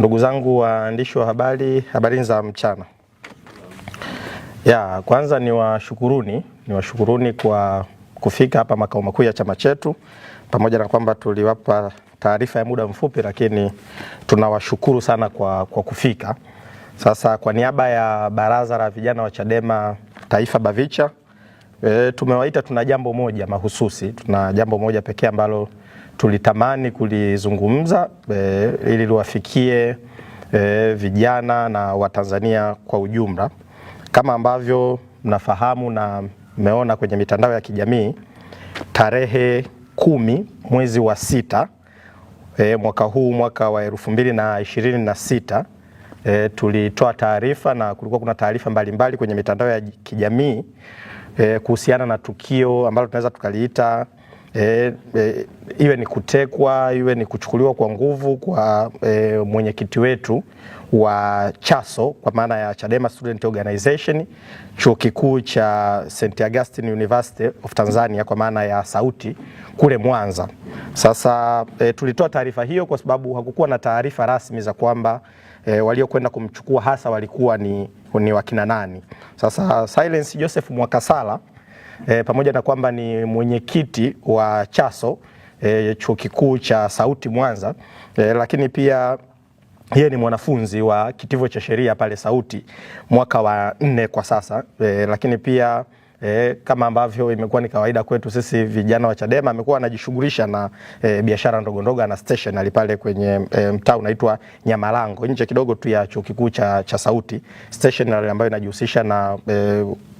Ndugu zangu waandishi wa habari, habari za mchana. Kwanza niwashukuruni kwa kufika hapa makao makuu ya chama chetu, pamoja na kwamba tuliwapa taarifa ya muda mfupi, lakini tunawashukuru sana kwa kufika. Sasa kwa niaba ya Baraza la Vijana wa Chadema Taifa BAVICHA, tumewaita, tuna jambo moja mahususi, tuna jambo moja pekee ambalo tulitamani kulizungumza ili liwafikie vijana na Watanzania kwa ujumla. Kama ambavyo mnafahamu na mmeona kwenye mitandao ya kijamii, tarehe 10 mwezi wa 6 mwaka huu, mwaka wa 2026, tulitoa taarifa na kulikuwa kuna taarifa mbalimbali kwenye mitandao ya kijamii kuhusiana na tukio ambalo tunaweza tukaliita iwe ni kutekwa, iwe ni kuchukuliwa kwa nguvu kwa mwenyekiti wetu wa CHASO, kwa maana ya Chadema Student Organization, chuo kikuu cha St. Augustine University of Tanzania, kwa maana ya Sauti, kule Mwanza. Sasa tulitoa taarifa hiyo kwa sababu hakukuwa na taarifa rasmi za kwamba waliokwenda kumchukua hasa walikuwa ni wakina nani. Sasa Silence Joseph Mwakasala, pamoja na kwamba ni mwenyekiti wa CHASO, chuo kikuu cha Sauti Mwanza, lakini pia yeye ni mwanafunzi wa kitivo cha sheria pale Sauti mwaka wa 4 kwa sasa, lakini pia kama ambavyo imekuwa ni kawaida kwetu sisi vijana wa Chadema, amekuwa anajishughulisha na biashara ndogo ndogo na stationery pale kwenye mtaa unaitwa Nyamalango, nje kidogo tu ya chuo kikuu cha Sauti, stationery ambayo inajihusisha na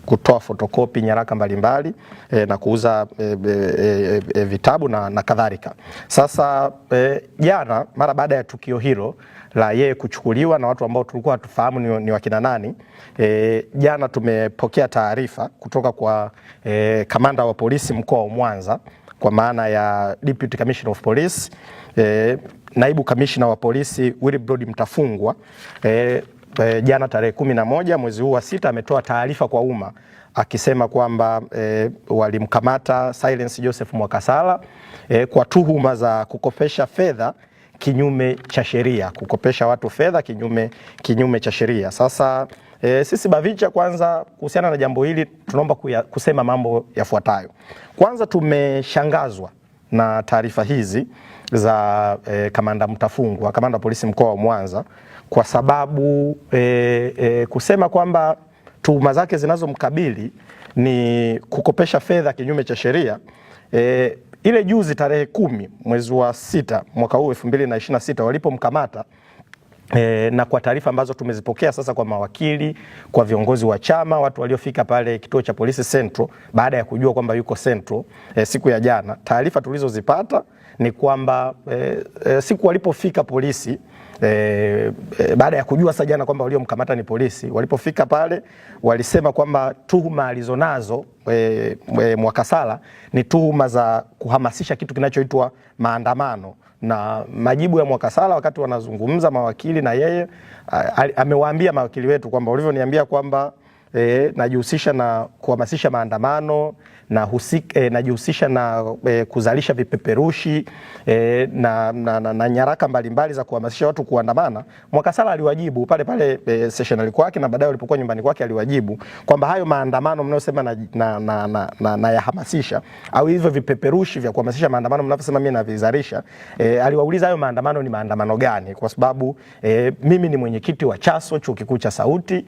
kutoa fotokopi nyaraka mbalimbali na kuuza vitabu na kadhalika. Sasa jana, mara baada ya tukio hilo la yeye kuchukuliwa na watu ambao tulikuwa hatufahamu ni wakina nani, jana tumepokea taarifa kutoka kwa kamanda wa polisi mkoa wa Mwanza, kwa maana ya Deputy Commissioner of Police, naibu kamishna wa polisi Wilbrod Mtafungwa. Jana tarehe 11 mwezi huu wa 6 ametoa taarifa kwa umma akisema kwamba walimkamata Silence Joseph Mwakasala kwa tuhuma za kukopesha fedha kinyume cha sheria, kukopesha watu fedha kinyume cha sheria. Sasa sisi BAVICHA, kwanza kuhusiana na jambo hili tunaomba kusema mambo yafuatayo. Kwanza, tumeshangazwa na taarifa hizi za kamanda Mtafungwa, kamanda wa polisi mkoa wa Mwanza, kwa sababu kusema kwamba tuhuma zake zinazomkabili ni kukopesha fedha kinyume cha sheria. Ile juzi tarehe 10 mwezi wa 6 mwaka huu 2026 walipomkamata, na kwa taarifa ambazo tumezipokea sasa kwa mawakili, kwa viongozi wa chama, watu waliofika pale kituo cha polisi Central baada ya kujua kwamba yuko Central siku ya jana, taarifa tulizozipata ni kwamba siku walipofika polisi, baada ya kujua sasa jana kwamba waliomkamata ni polisi, walipofika pale walisema kwamba tuhuma alizonazo Mwakasala ni tuhuma za kuhamasisha kitu kinachoitwa maandamano. Na majibu ya Mwakasala wakati wanazungumza mawakili na yeye, amewaambia mawakili wetu kwamba walivyoniambia kwamba najihusisha na kuhamasisha maandamano na najihusisha na kuzalisha vipeperushi na nyaraka mbalimbali za kuhamasisha watu kuandamana. Mwakasala aliwajibu pale sessionary kwake, na baadaye walipokuwa nyumbani kwake aliwajibu kwamba hayo maandamano mnayosema na yahamasisha, au hivyo vipeperushi vya kuhamasisha maandamano mnavyosema mimi navizalisha, aliwauliza hayo maandamano ni maandamano gani, kwa sababu mimi ni mwenyekiti wa CHASO chuo kikuu cha Sauti,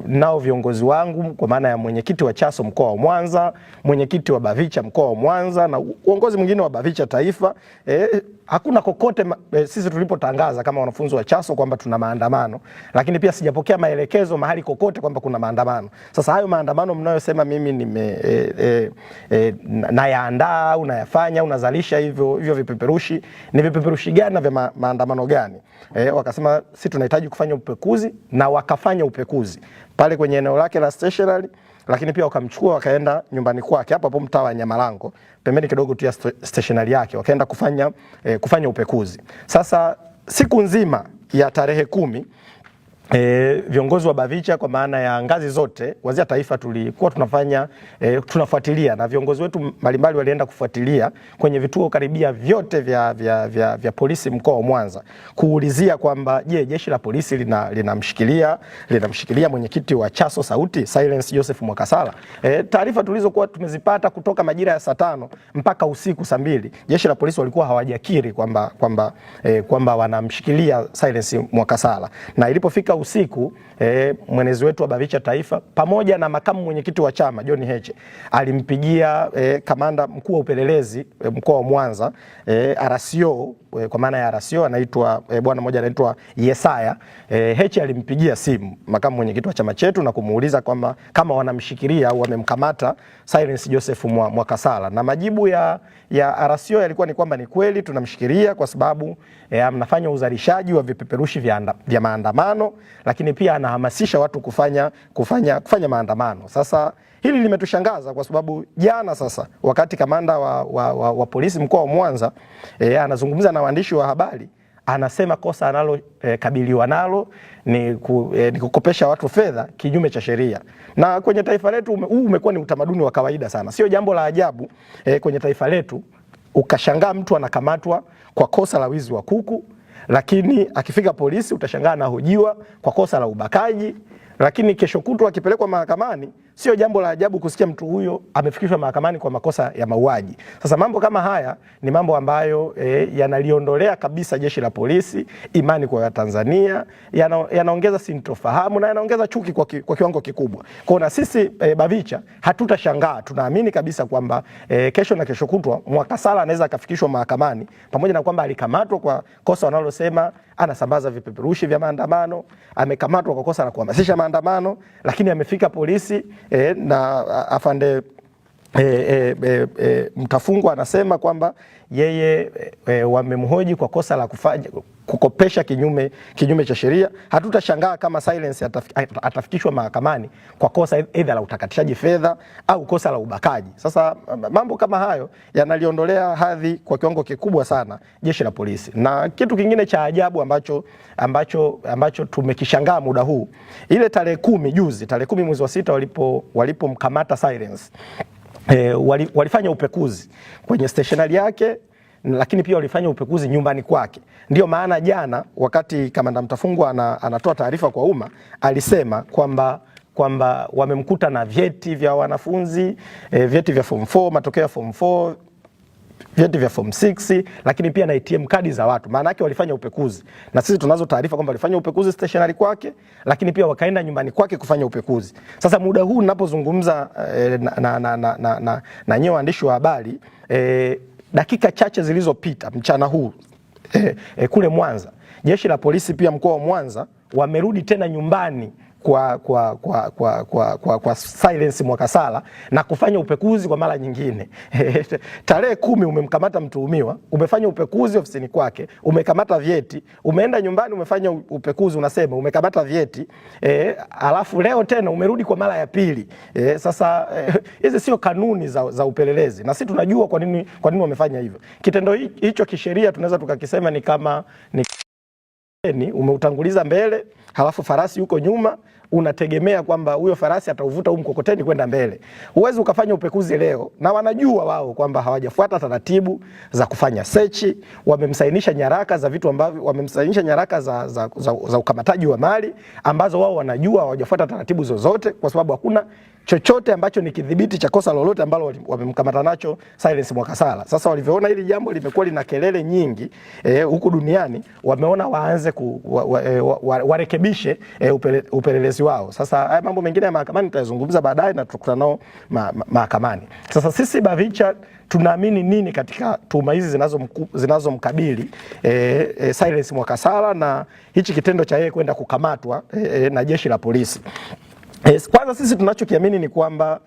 nao viongozi wangu kwa maana ya mwenyekiti wa CHASO mkoa wa Mwanza, mwenyekiti wa BAVICHA mkoa wa Mwanza na uongozi mwingine wa BAVICHA taifa, hakuna kokote sisi tulipotangaza kama wanafunzi wa CHASO kwamba tuna maandamano, lakini pia sijapokea maelekezo mahali kokote kwamba kuna maandamano. Sasa hayo maandamano mnayosema mimi nayaandaa au nayafanya au nazalisha hivyo vipeperushi, ni vipeperushi gani na vya maandamano gani? Wakasema sisi tunahitaji kufanya upekuzi, na wakafanya upekuzi pale kwenye eneo lake la stationery, lakini pia wakamchukua wakaenda nyumbani kwake hapo mtaa wa Nyamalango, pembeni kidogo tu ya stationery yake, wakaenda kufanya upekuzi. Sasa siku nzima ya tarehe 10 viongozi wa BAVICHA kwa maana ya ngazi zote kuanzia taifa tulikuwa tunafuatilia na viongozi wetu mbalimbali walienda kufuatilia kwenye vituo karibia vyote vya polisi mkoa wa Mwanza kuulizia kwamba je, jeshi la polisi linamshikilia mwenyekiti wa CHASO Sauti Silence Joseph Mwakasala. Taarifa tulizokuwa tumezipata kutoka majira ya saa 5 mpaka usiku saa 2 jeshi la polisi walikuwa hawajakiri kwamba wanamshikilia Silence Mwakasala, na ilipofika usiku mwenezi wetu wa BAVICHA taifa pamoja na makamu mwenyekiti wa chama John Heche alimpigia kamanda mkuu wa upelelezi mkoa wa Mwanza RCO, kwa maana ya RCO anaitwa bwana mmoja anaitwa Yesaya. Heche alimpigia simu makamu mwenyekiti wa chama chetu na kumuuliza kwamba kama wanamshikilia au wamemkamata Silence Joseph Mwakasala, na majibu ya RCO yalikuwa ni kwamba ni kweli tunamshikilia kwa sababu mnafanya uzalishaji wa vipeperushi vya maandamano, lakini pia anahamasisha watu kufanya maandamano. Sasa hili limetushangaza kwa sababu jana sasa wakati kamanda wa polisi mkoa wa Mwanza anazungumza na waandishi wa habari, anasema kosa analo kabiliwa nalo ni kukopesha watu fedha kinyume cha sheria. Na kwenye taifa letu huu umekuwa ni utamaduni wa kawaida sana. Sio jambo la ajabu kwenye taifa letu ukashangaa mtu anakamatwa kwa kosa la wizi wa kuku, lakini akifika polisi utashangaa anahojiwa kwa kosa la ubakaji, lakini kesho kutwa akipelekwa mahakamani sio jambo la ajabu kusikia mtu huyo amefikishwa mahakamani kwa makosa ya mauaji. Sasa mambo kama haya ni mambo ambayo yanaliondolea kabisa jeshi la polisi imani kwa Tanzania, yanaongeza sintofahamu na yanaongeza chuki kwa kiwango kikubwa. Kwa na sisi BAVICHA hatutashangaa, tunaamini kabisa kwamba kesho na kesho kutwa Mwakasala anaweza akafikishwa mahakamani, pamoja na kwamba alikamatwa kwa kosa wanalosema anasambaza vipeperushi vya maandamano, amekamatwa kwa kosa la kuhamasisha maandamano, lakini amefika polisi na afande Mtafungwa anasema kwamba yeye wamemhoji kwa kosa la kukopesha kinyume cha sheria. Hatutashangaa kama Silence atafikishwa mahakamani kwa kosa aidha la utakatishaji fedha au kosa la ubakaji. Sasa mambo kama hayo yanaliondolea hadhi kwa kiwango kikubwa sana jeshi la polisi. Na kitu kingine cha ajabu ambacho tumekishangaa muda huu, ile tarehe 10 juzi, tarehe 10 mwezi wa 6 walipomkamata Silence, walifanya upekuzi kwenye stationari yake, lakini pia walifanya upekuzi nyumbani kwake. Ndio maana jana wakati kamanda Mtafungwa anatoa taarifa kwa umma alisema kwamba wamemkuta na vyeti vya wanafunzi, vyeti vya form 4, matokeo ya form 4, vyeti vya form 6, lakini pia na ATM kadi za watu. Maana yake walifanya upekuzi, na sisi tunazo taarifa kwamba walifanya upekuzi stationary kwake, lakini pia wakaenda nyumbani kwake kufanya upekuzi. Sasa muda huu ninapozungumza na nyewe waandishi wa habari, dakika chache zilizopita mchana huu kule Mwanza, jeshi la polisi pia mkoa wa Mwanza wamerudi tena nyumbani kwa Silence Mwakasala na kufanya upekuzi kwa mara nyingine. Tarehe 10 umemkamata mtuhumiwa, umefanya upekuzi ofisini kwake, umekamata vyeti, umeenda nyumbani umefanya upekuzi, unasema umekamata vyeti, alafu leo tena umerudi kwa mara ya pili. Sasa hizi sio kanuni za upelelezi, na sisi tunajua kwa nini wamefanya hivyo. Kitendo hicho kisheria tunaweza tukakisema ni kama umeutanguliza mbele, halafu farasi yuko nyuma, unategemea kwamba huyo farasi atauvuta mkokoteni kwenda mbele. Huwezi ukafanya upekuzi leo, na wanajua wao kwamba hawajafuata taratibu za kufanya search, wamemsainisha nyaraka za vitu ambavyo wamemsainisha nyaraka za ukamataji wa mali ambazo wao wanajua hawajafuata taratibu zozote, kwa sababu hakuna chochote ambacho ni kidhibiti cha kosa lolote ambalo wamemkamata nacho Silence Mwakasala. Sasa walivyoona hili jambo limekuwa lina kelele nyingi huku duniani, wameona waanze warekebishe upelelezi wao. Sasa haya mambo mengine ya mahakamani tutazungumza baadaye na tutakutana nao mahakamani. Sasa sisi BAVICHA tunaamini nini katika tuhuma hizi zinazomkabili Silence Mwakasala na hichi kitendo cha yeye kwenda kukamatwa na jeshi la polisi? Kwanza sisi tunachokiamini ni kwamba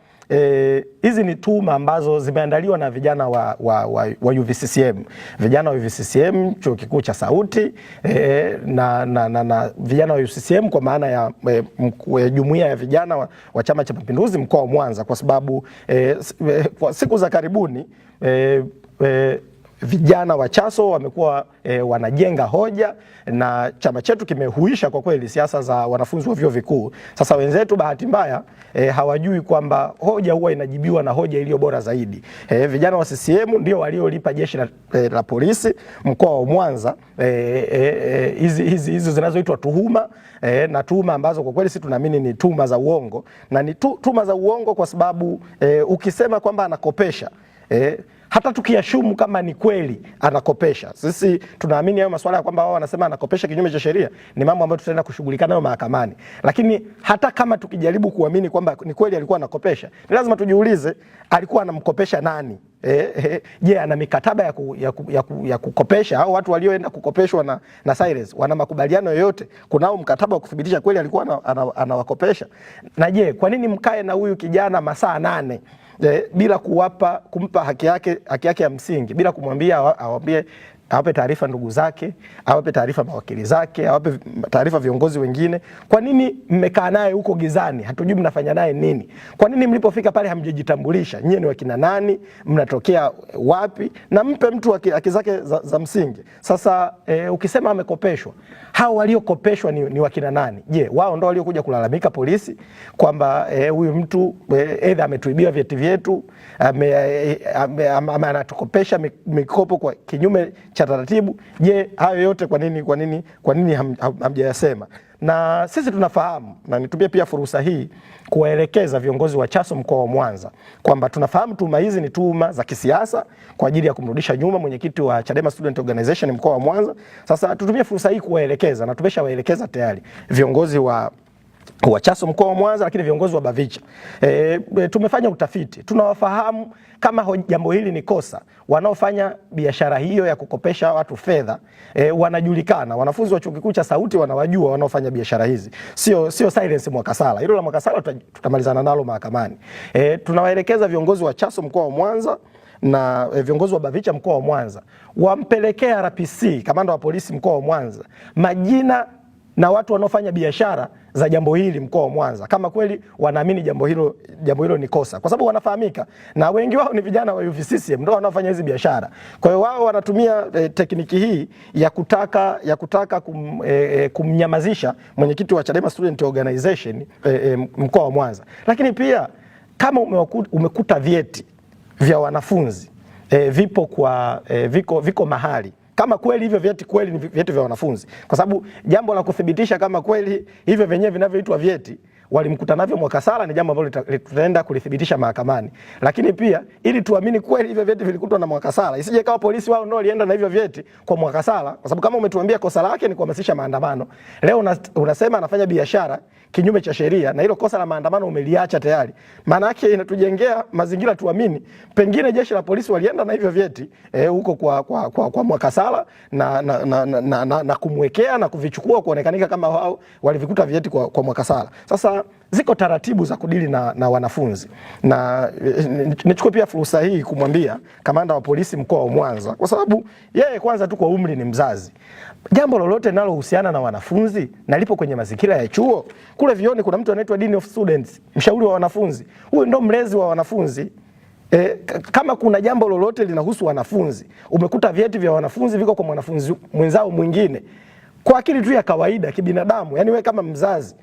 hizi ni tuhuma ambazo zimeandaliwa na vijana wa UVCCM, vijana wa UVCCM chuo kikuu cha Sauti, na vijana wa UVCCM kwa maana ya jumuiya ya vijana wa Chama cha Mapinduzi mkoa wa Mwanza, kwa sababu kwa siku za karibuni vijana wa Chaso wamekuwa wanajenga hoja na chama chetu kimehuisha kwa kweli siasa za wanafunzi wa vyuo vikuu. Sasa wenzetu bahati mbaya hawajui kwamba hoja huwa inajibiwa na hoja iliyo bora zaidi. Vijana wa CCM ndio waliolipa jeshi la polisi mkoa wa Mwanza hizi zinazoitwa tuhuma na tuhuma ambazo kwa kweli sisi tunaamini ni tuhuma za uongo, na ni tuhuma za uongo kwa sababu ukisema kwamba anakopesha hata tukiashumu kama ni kweli anakopesha, sisi tunaamini hayo masuala ya kwamba wao wanasema anakopesha kinyume cha sheria ni mambo ambayo tutaenda kushughulika nayo mahakamani. Lakini hata kama tukijaribu kuamini kwamba ni kweli alikuwa anakopesha, ni lazima tujiulize alikuwa anamkopesha nani? Je, ana mikataba ya kukopesha au watu walioenda kukopeshwa na Cyrus wana makubaliano yoyote? Kunao mkataba wa kuthibitisha kweli alikuwa anawakopesha? Na je, kwa nini mkae na huyu kijana masaa 8 bila kumpa haki yake ya msingi, bila kumwambia awape taarifa ndugu zake, awape taarifa mawakili zake, awape taarifa viongozi wengine? Kwa nini mmekaa naye huko gizani? Hatujui mnafanya naye nini. Kwa nini mlipofika pale hamjajitambulisha? Nyie ni wakina nani? Mnatokea wapi? Na mpe mtu haki zake za msingi. Sasa ukisema amekopeshwa, hao waliokopeshwa ni wakina nani? Je, wao ndio waliokuja kulalamika polisi kwamba huyu mtu aidha ametuibia vyeti vyetu, anatukopesha mikopo kwa kinyume cha taratibu? Je, hayo yote kwa nini hamjayasema? Na sisi tunafahamu, na nitumie pia fursa hii kuwaelekeza viongozi wa Chaso mkoa wa Mwanza kwamba tunafahamu tuhuma hizi ni tuhuma za kisiasa kwa ajili ya kumrudisha nyuma mwenyekiti wa Chadema Student Organization mkoa wa Mwanza. Sasa tutumie fursa hii kuwaelekeza, na tumeshawaelekeza tayari viongozi wa Chaso mkoa wa Mwanza, lakini viongozi wa Bavicha. Tumefanya utafiti, tunawafahamu kama jambo hili ni kosa. Wanaofanya biashara hiyo ya kukopesha watu fedha wanajulikana. Wanafunzi wa chuo kikuu cha Sauti wanawajua wanaofanya biashara hizi. Sio Silence Mwakasala. Hilo la Mwakasala tutamalizana nalo mahakamani. Tunawaelekeza viongozi wa Chaso mkoa wa Mwanza na viongozi wa Bavicha mkoa wa Mwanza wampelekea RPC, kamanda wa polisi mkoa wa Mwanza, majina na watu wanaofanya biashara za jambo hili mkoa wa Mwanza, kama kweli wanaamini jambo hilo ni kosa, kwa sababu wanafahamika na wengi wao ni vijana wa UVCCM ndio wanaofanya hizi biashara. Kwa hiyo wao wanatumia tekniki hii ya kutaka kumnyamazisha mwenyekiti wa Chadema Student Organization mkoa wa Mwanza. Lakini pia kama umekuta vyeti vya wanafunzi viko mahali, kama kweli hivyo vyeti kweli ni vyeti vya wanafunzi, kwa sababu jambo la kuthibitisha kama kweli hivyo venyewe vinavyoitwa vyeti walimkuta navyo Mwakasala ni jambo ambalo tutaenda kulithibitisha mahakamani. Lakini pia ili tuamini kweli hivyo vyeti vilikutwa na Mwakasala, isije kawa polisi wao ndio walienda na hivyo vyeti kwa Mwakasala, kwa sababu kama umetuambia kosa lake ni kuhamasisha maandamano, leo unasema anafanya biashara kinyume cha sheria, na hilo kosa la maandamano umeliacha tayari. Maana yake inatujengea mazingira tuamini pengine jeshi la polisi walienda na hivyo vyeti huko kwa Mwakasala na kumwekea na kuvichukua kuonekanika kama wao walivikuta vyeti kwa Mwakasala. Sasa ziko taratibu za kudili na wanafunzi, na nichukue pia fursa hii kumwambia kamanda wa polisi mkoa wa Mwanza, kwa sababu yeye kwanza tu kwa umri ni mzazi, jambo lolote linalohusiana na wanafunzi na lipo kwenye mazingira ya chuo. Kule vioni kuna mtu anaitwa Dean of Students, mshauri wa wanafunzi, huyu ndo mlezi wa wanafunzi. Kama kuna jambo lolote linahusu wanafunzi, umekuta vyeti vya wanafunzi viko kwa mwanafunzi mwenzao mwingine, kwa akili tu ya kawaida kibinadamu, yani wewe kama mzazi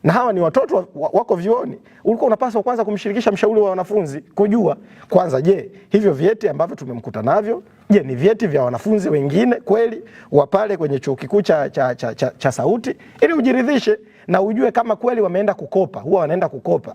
na hawa ni watoto wako vioni, ulikuwa unapaswa kwanza kumshirikisha mshauri wa wanafunzi kujua kwanza, je, hivyo vyeti ambavyo tumemkuta navyo, je, ni vyeti vya wanafunzi wengine kweli wa pale kwenye chuo kikuu cha Sauti, ili ujiridhishe na ujue kama kweli wameenda kukopa. Huwa wanaenda kukopa,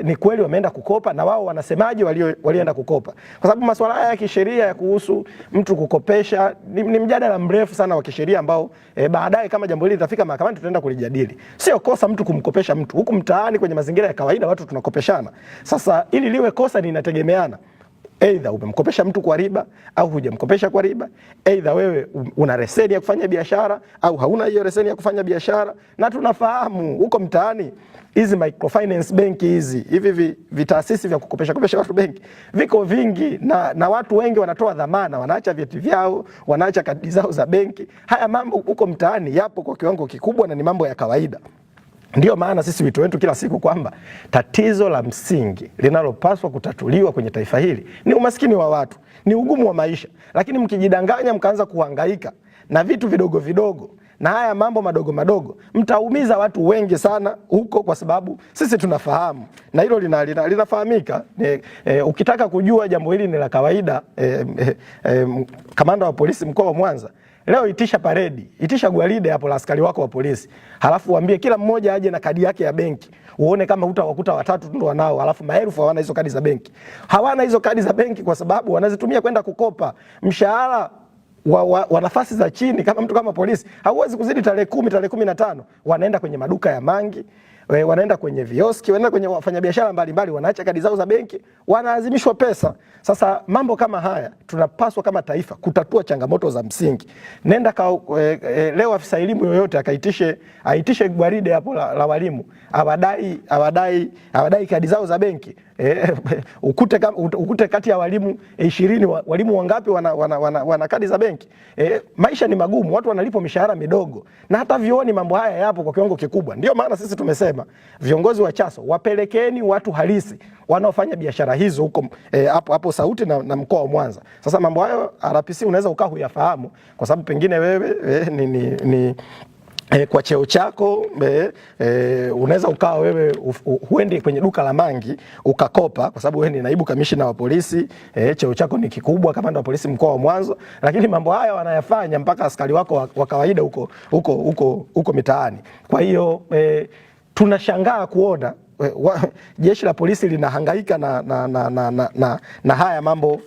ni kweli wameenda kukopa, na wao wanasemaje walienda kukopa, kwa sababu masuala haya ya kisheria ya kuhusu mtu kukopesha ni mjadala mrefu sana wa kisheria ambao baadaye kama jambo hili litafika mahakamani tutaenda kulijadili. Sio kosa mtu kumkopesha mtu, huku mtaani kwenye mazingira ya kawaida watu tunakopeshana. Sasa ili liwe kosa linategemeana, aidha umemkopesha mtu kwa riba au hujamkopesha kwa riba, aidha wewe una leseni ya kufanya biashara au hauna hiyo leseni ya kufanya biashara. Na tunafahamu huko mtaani hizi microfinance benki hivi vitaasisi vya kukopesha watu benki viko vingi, na watu wengi wanatoa dhamana, wanaacha vyeti vyao, wanaacha kadi zao za benki. Haya mambo huko mtaani yapo kwa kiwango kikubwa na ni mambo ya kawaida. Ndio maana sisi wito wetu kila siku kwamba tatizo la msingi linalopaswa kutatuliwa kwenye taifa hili ni umaskini wa watu, ni ugumu wa maisha. Lakini mkijidanganya mkaanza kuhangaika na vitu vidogo vidogo na haya mambo madogo madogo, mtaumiza watu wengi sana huko, kwa sababu sisi tunafahamu na hilo linafahamika. Ukitaka kujua jambo hili ni la kawaida, kamanda wa polisi mkoa wa Mwanza leo itisha paredi, itisha gwaride hapo la askari wako wa polisi. Halafu waambie kila mmoja aje na kadi yake ya benki. Uone kama utawakuta watatu ndio wanao, halafu maelfu hawana hizo kadi za benki. Hawana hizo kadi za benki kwa sababu wanazitumia kwenda kukopa. Mshahara wa nafasi za chini kama mtu kama polisi hauwezi kuzidi tarehe 10, tarehe 15. Wanaenda kwenye maduka ya mangi, wanaenda kwenye vioski, wanaenda kwenye wafanyabiashara mbalimbali, wanaacha kadi zao za benki, wanaazimishwa pesa. Sasa mambo kama haya tunapaswa kama taifa kutatua changamoto za msingi. Nenda leo afisa elimu yoyote aitishe gwaride hapo la walimu, awadai kadi zao za benki. Ukute kati ya walimu 20 walimu wangapi wana kadi za benki. Maisha ni magumu, watu wanalipwa mishahara midogo, na hata vioni mambo haya yapo kwa kiwango kikubwa. Ndio maana sisi tumesema viongozi wa Chaso wapelekeni watu halisi wanaofanya biashara hizo huko hapo Sauti na mkoa wa Mwanza. Sasa mambo hayo RPC unaweza ukaa huyafahamu kwa sababu pengine wewe kwa cheo chako unaweza ukawa wewe huendi kwenye duka la mangi ukakopa, kwa sababu wewe ni naibu kamishna wa polisi, cheo chako ni kikubwa, kamanda wa polisi mkoa wa Mwanza, lakini mambo haya wanayafanya mpaka askari wako wa kawaida huko mitaani. Kwa hiyo tunashangaa kuona jeshi la polisi linahangaika na haya mambo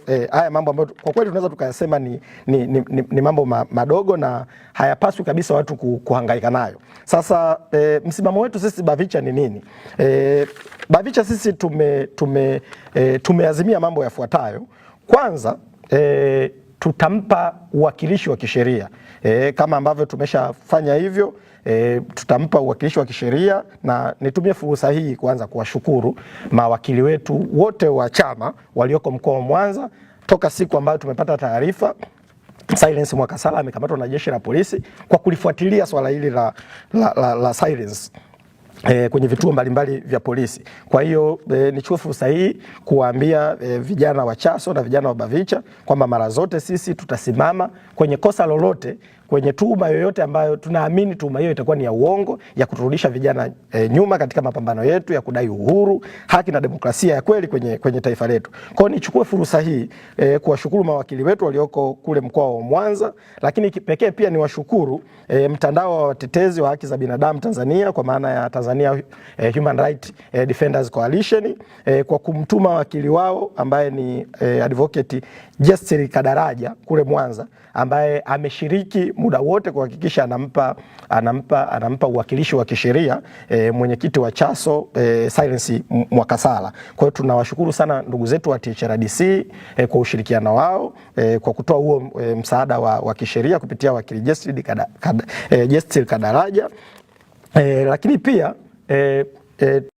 ambayo kwa kweli tunaweza tukayasema ni mambo madogo na hayapaswi kabisa watu kuhangaika nayo. Sasa msimamo wetu sisi Bavicha ni nini? Bavicha sisi tumeazimia mambo yafuatayo. Kwanza, tutampa uwakilishi wa kisheria kama ambavyo tumeshafanya hivyo. Tutampa uwakilishi wa kisheria, na nitumie fursa hii kwanza kuwashukuru mawakili wetu wote wa chama walioko mkoa wa Mwanza. Toka siku ambayo tumepata taarifa Silence Mwakasala amekamatwa na jeshi la polisi kwa kulifuatilia swala hili la Silence kwenye vituo mbalimbali vya polisi. Kwa hiyo nichukue fursa hii kuwaambia vijana wa Chaso na vijana wa Bavicha kwamba mara zote sisi tutasimama kwenye kosa lolote, kwenye tuhuma yoyote ambayo tunaamini tuhuma hiyo itakuwa ni ya uongo, ya kuturudisha vijana nyuma katika mapambano yetu ya kudai uhuru, haki na demokrasia ya kweli kwenye taifa letu. Kwa hiyo nichukue fursa hii kuwashukuru mawakili wetu walioko kule mkoa wa Mwanza, lakini kipekee pia niwashukuru mtandao wa watetezi wa haki za binadamu Tanzania, kwa maana ya Tanzania Human Rights Defenders Coalition, kwa kumtuma wakili wao ambaye ni advocate Jestil Kadaraja kule Mwanza, ambaye ameshiriki muda wote kuhakikisha anampa uwakilishi wa kisheria mwenyekiti wa Chaso Silence Mwakasala. Kwa hiyo tunawashukuru sana ndugu zetu wa THRDC kwa ushirikiano wao kwa kutoa huo msaada wa kisheria kupitia wakili Jestil Kadaraja, lakini pia